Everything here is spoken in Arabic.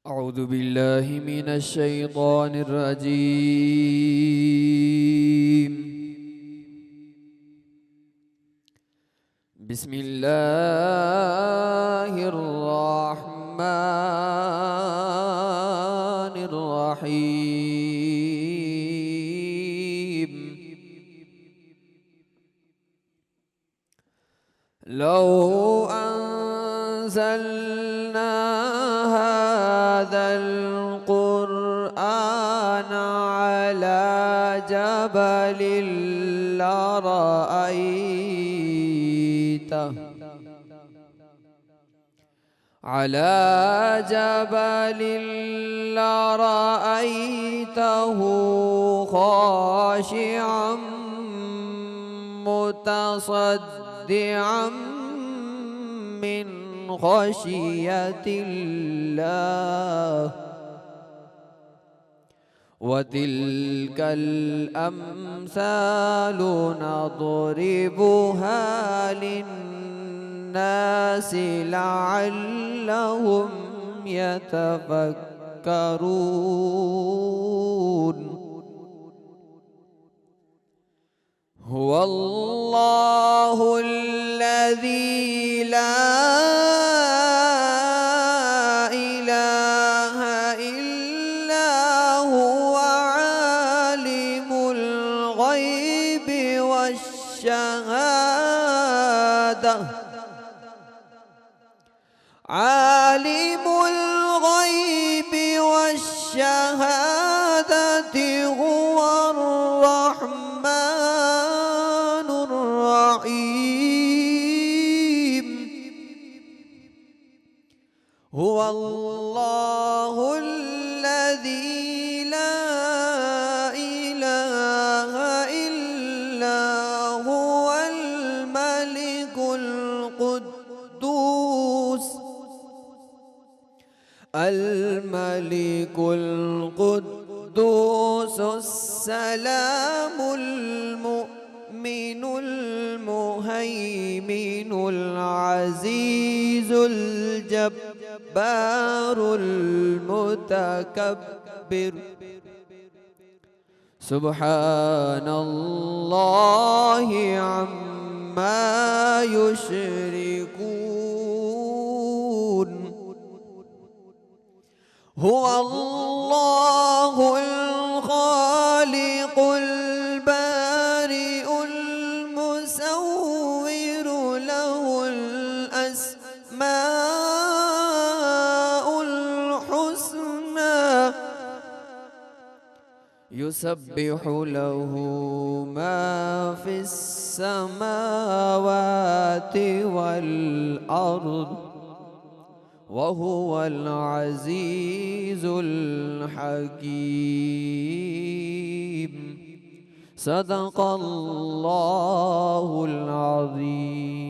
أعوذ بالله من الشيطان الرجيم. بسم الله الرحمن الرحيم. لو أنزلنا هذا القرآن على جبل لرأيته خاشعا متصدعا من خشية الله. وتلك الأمثال نضربها للناس لعلهم يتفكرون. هو الله الذي لا إله إلا هو عالم الغيب والشهادة هو الرحمن الرحيم. هو الله الذي لا إله إلا هو الملك القدوس السلام المؤمن المهيمن العزيز الجبار المتكبر. سبحان الله عما يشركون. هو الله الخالق البارئ المصور له الأسماء الحسنى يسبح له ما في السماوات والأرض وهو العزيز الحكيم. صدق الله العظيم.